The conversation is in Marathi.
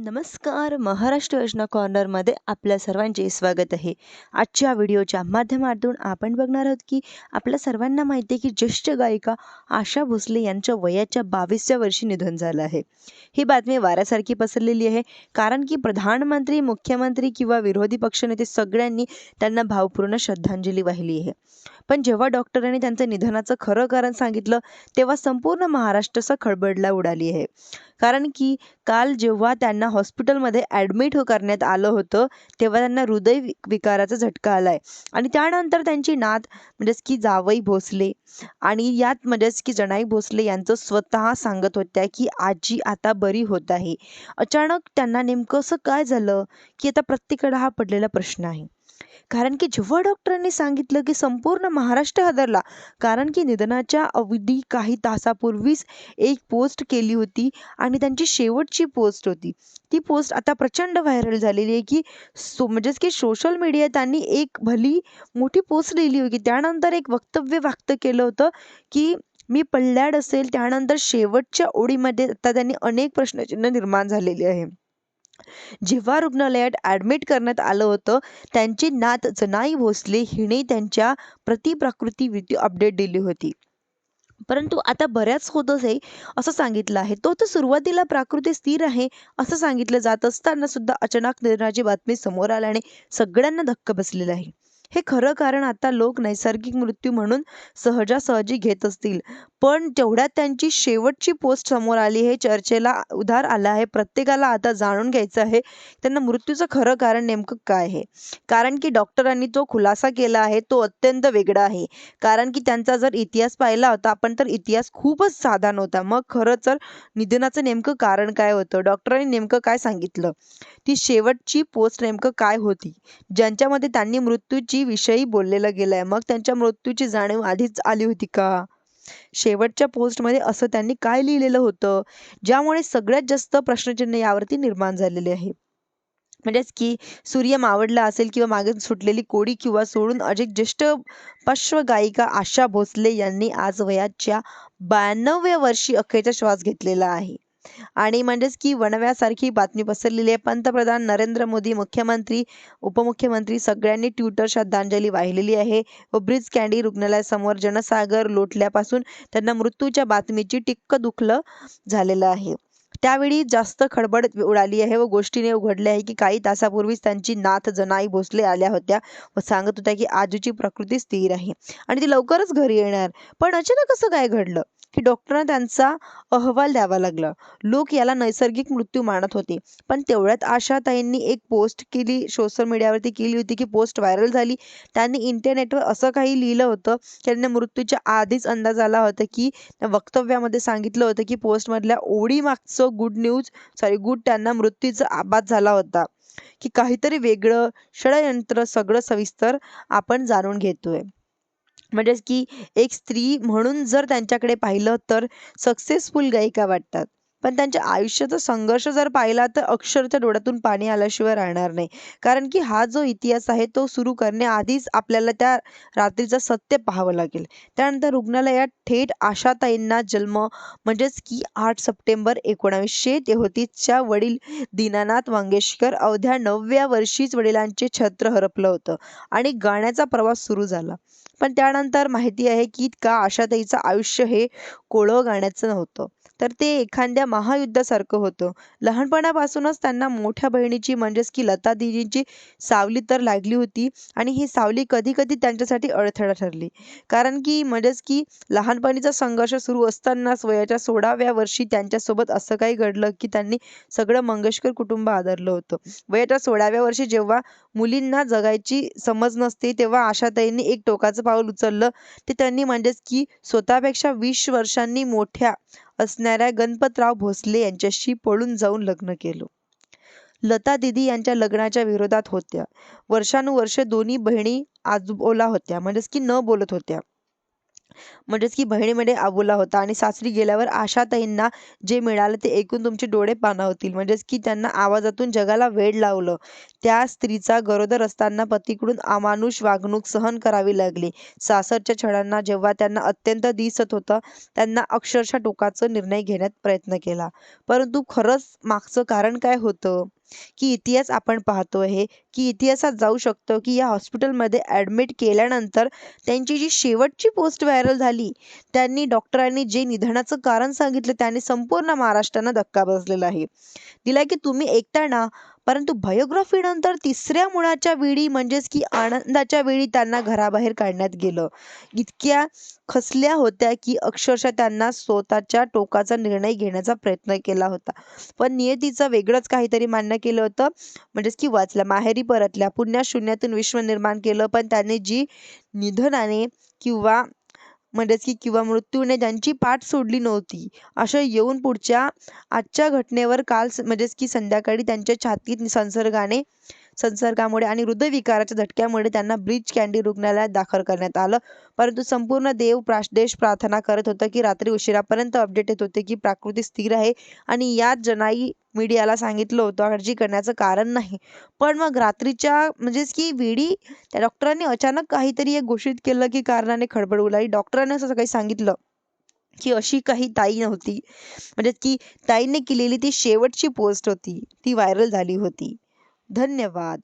नमस्कार. महाराष्ट्र योजना कॉर्नरमध्ये आपल्या सर्वांचे स्वागत आहे. आजच्या व्हिडिओच्या माध्यमातून आपण बघणार आहोत की आपल्या सर्वांना माहिती आहे की ज्येष्ठ गायिका आशा भोसले यांच्या वयाच्या 22व्या वर्षी निधन झालं आहे. ही बातमी वाऱ्यासारखी पसरलेली आहे, कारण की प्रधानमंत्री, मुख्यमंत्री किंवा विरोधी पक्षनेते सगळ्यांनी त्यांना भावपूर्ण श्रद्धांजली वाहिली आहे. पण जेव्हा डॉक्टरांनी त्यांचं निधनाचं खरं कारण सांगितलं, तेव्हा संपूर्ण महाराष्ट्राचा खळबळला उडाली आहे. कारण की काल जेव्हा त्यांना हॉस्पिटलमध्ये ॲडमिट करण्यात आलं होतं, तेव्हा त्यांना विकाराचा झटका आलाय आणि त्यानंतर त्यांची नात म्हणजेच की जावई भोसले आणि यात म्हणजेच की जनाई भोसले यांचं स्वतः सांगत होत्या की आजी आता बरी होत आहे. अचानक त्यांना नेमकं असं काय झालं, की आता प्रत्येकाला हा पडलेला प्रश्न आहे. कारण की जेव्हा डॉक्टरांनी सांगितलं की संपूर्ण महाराष्ट्र हादरला, कारण की निधनाच्या अवधी काही तासापूर्वीच एक पोस्ट केली होती आणि त्यांची शेवटची पोस्ट होती. ती पोस्ट आता प्रचंड व्हायरल झालेली आहे की म्हणजेच की सोशल मीडियात त्यांनी एक भली मोठी पोस्ट लिहिली होती. त्यानंतर एक वक्तव्य व्यक्त केलं होतं की मी पडल्याड असेल. त्यानंतर शेवटच्या ओळीमध्ये आता त्यांनी अनेक प्रश्नचिन्ह निर्माण झालेली आहे. जेव्हा रुग्णालयात ॲडमिट करण्यात आलं होतं, त्यांची नात जनाई भोसले हिने त्यांच्या प्रकृतीवरती अपडेट दिली होती. परंतु आता बऱ्याच होतच आहे असं सांगितलं आहे. तो तर सुरुवातीला प्रकृती स्थिर आहे असं सांगितलं जात असताना सुद्धा अचानक निधनाची बातमी समोर आल्याने सगळ्यांना धक्का बसलेला आहे. हे खरं कारण आता लोक नैसर्गिक मृत्यू म्हणून सहजासहजी घेत असतील, पण तेवढ्यात त्यांची शेवटची पोस्ट समोर आली हे चर्चेला उधार आला आहे. प्रत्येकाला आता जाणून घ्यायचं आहे त्यांना मृत्यूचं खरं कारण नेमकं काय आहे. कारण की डॉक्टरांनी जो खुलासा केला आहे तो अत्यंत वेगळा आहे. कारण की त्यांचा जर इतिहास पाहिला होता आपण, तर इतिहास खूपच साधा नव्हता. मग खरं तर निधनाचं नेमकं कारण काय होतं, डॉक्टरांनी नेमकं काय सांगितलं, ती शेवटची पोस्ट नेमकं काय होती ज्यांच्यामध्ये त्यांनी मृत्यूची विषयी बोललेलं गेलंय. मग त्यांच्या मृत्यूची जाणीव आधीच आली होती का? शेवटच्या पोस्टमध्ये असं त्यांनी काय लिहिलेलं होतं, ज्यामुळे सगळ्यात जास्त प्रश्नचिन्ह यावरती निर्माण झालेले आहे. म्हणजेच की सूर्य मावळला असेल किंवा मागे सुटलेली कोडी किंवा सोडून अजून ज्येष्ठ पार्श्वगायिका आशा भोसले यांनी आज वयाच्या 92व्या वर्षी अखेरचा श्वास घेतलेला आहे. आणि म्हणजेच की वणव्यासारखी बातमी पसरलेली आहे. पंतप्रधान नरेंद्र मोदी, मुख्यमंत्री, उपमुख्यमंत्री सगळ्यांनी ट्विटर श्रद्धांजली वाहिलेली आहे व ब्रीच कँडी रुग्णालयासमोर जनसागर लोटल्यापासून त्यांना मृत्यूच्या बातमीची टिक्क दुखलं झालेलं आहे. त्यावेळी जास्त खळबळ उडाली आहे व गोष्टीने उघडले आहे की काही तासापूर्वीच त्यांची नात जनाई भोसले आल्या होत्या व सांगत होत्या की आजूची प्रकृती स्थिर आहे आणि ती लवकरच घरी येणार. पण अचानक असं काय घडलं की डॉक्टरांना त्यांचा अहवाल द्यावा लागला. लोक याला नैसर्गिक मृत्यू मानत होते, पण तेवढ्यात आशाताईंनी एक पोस्ट केली, सोशल मीडियावरती केली होती की पोस्ट व्हायरल झाली. त्यांनी इंटरनेटवर असं काही लिहिलं होतं, त्यांना मृत्यूच्या आधीच अंदाज आला होता की त्या वक्तव्यामध्ये सांगितलं होतं की पोस्टमधल्या ओळीमागचं गुड त्यांना मृत्यूचा आभास झाला होता की काहीतरी वेगळं षडयंत्र सगळं सविस्तर आपण जाणून घेतोय. म्हणजेच की एक स्त्री म्हणून जर त्यांच्याकडे पाहिलं तर सक्सेसफुल गायिका वाटतात, पण त्यांच्या आयुष्याचा संघर्ष जर पाहिला तर अक्षरशः डोळ्यातून पाणी आल्याशिवाय राहणार नाही. कारण की हा जो इतिहास आहे तो सुरू करण्याआधीच आपल्याला त्या रात्रीचं सत्य पाहावं लागेल. त्यानंतर रुग्णालयात थेट आशाताईंना जन्म म्हणजेच की 8 सप्टेंबर 1933च्या वडील दीनानाथ मंगेशकर अवघ्या 9व्या वर्षीच वडिलांचे छत्र हरपलं होतं आणि गाण्याचा प्रवास सुरू झाला. पण त्यानंतर माहिती आहे की का आशाताईचं आयुष्य हे कोळं गाण्याचं नव्हतं, तर ते एखाद्या महायुद्धासारखं होतं. लहानपणापासूनच त्यांना मोठ्या बहिणीची म्हणजेच की लता दीदींची सावली तर लागली होती आणि ही सावली कधी-कधी त्यांच्यासाठी अडथळा ठरली. कारण की म्हणजेच की लहानपणीचा संघर्ष सुरू असतानाच वयाच्या 16व्या वर्षी त्यांच्यासोबत असं काही घडलं की त्यांनी सगळं मंगेशकर कुटुंब आदरलं होतं. वयाच्या 16व्या वर्षी जेव्हा मुलींना जगायची समज नसते, तेव्हा आशाताईंनी एक टोकाचं पाऊल उचललं. ते त्यांनी म्हणजेच की स्वतःपेक्षा 20 वर्षांनी मोठ्या असणाऱ्या गणपतराव भोसले यांच्याशी पळून जाऊन लग्न केलं. लता दीदी यांच्या लग्नाच्या विरोधात होत्या. वर्षानुवर्षे दोन्ही बहिणी आजबोला होत्या, म्हणजेच की न बोलत होत्या. म्हणजेच की बहिणीमध्ये अबोला होता आणि सासरी गेल्यावर आशाताईंना जे मिळालं ते ऐकून तुमचे डोळे पाणावतील. म्हणजेच की त्यांना आवाजातून जगाला वेड लावलं. त्या स्त्रीचा गरोदर असताना पतीकडून अमानुष वागणूक सहन करावी लागली. सासरच्या छळांना जेव्हा त्यांना अत्यंत दिसत होतं, त्यांना अक्षरशः टोकाचा निर्णय घेण्यात प्रयत्न केला. परंतु खरंच मागचं कारण काय होतं? की इतिहास आपण पाहतो आहे, की इतिहासात जाऊ शकतो, की या हॉस्पिटलमध्ये ॲडमिट केल्यानंतर त्यांची जी शेवटची पोस्ट व्हायरल झाली, त्यांनी डॉक्टरांनी जे निधनाचं कारण सांगितलं त्याने संपूर्ण महाराष्ट्राला धक्का बसलेला आहे. दिला की तुम्ही ऐकता ना, परंतु बायोग्राफी नंतर तिसऱ्या मुलाच्या वेळी म्हणजेच की आनंदाच्या वेळी त्यांना घराबाहेर काढण्यात गेलं. इतक्या खचल्या होत्या की अक्षरशः त्यांना स्वतःच्या टोकाचा निर्णय घेण्याचा प्रयत्न केला होता. पण नियतीचं वेगळंच काहीतरी मान्य केलं होतं. म्हणजेच की वाचल्या, माहेरी परतल्या, पुन्हा शून्यातून विश्व निर्माण केलं. पण त्यांनी जी निधनाने किंवा म्हणजेच की किंवा मृत्यूने ज्यांची पाठ सोडली नव्हती, अशा येऊन पुढच्या आजच्या घटनेवर काल म्हणजेच की संध्याकाळी त्यांच्या छातीत संसर्गामुळे आणि हृदयविकाराच्या झटक्यामुळे त्यांना ब्रीच कँडी रुग्णालयात दाखल करण्यात आलं. परंतु संपूर्ण देश प्रार्थना करत होतं, की रात्री उशिरापर्यंत अपडेट येत होते, की प्रकृती स्थिर आहे आणि यात जनाई मीडियाला सांगितलं होतं, काळजी करण्याचं कारण नाही. पण मग रात्रीच्या म्हणजेच की वेळी त्या डॉक्टरांनी अचानक काहीतरी एक घोषित केलं, की कारणाने खळबळ उडाली. डॉक्टरांनी असं काही सांगितलं, की अशी काही ताई नव्हती. म्हणजे की ताईने केलेली ती शेवटची पोस्ट होती. ती व्हायरल झाली होती. धन्यवाद.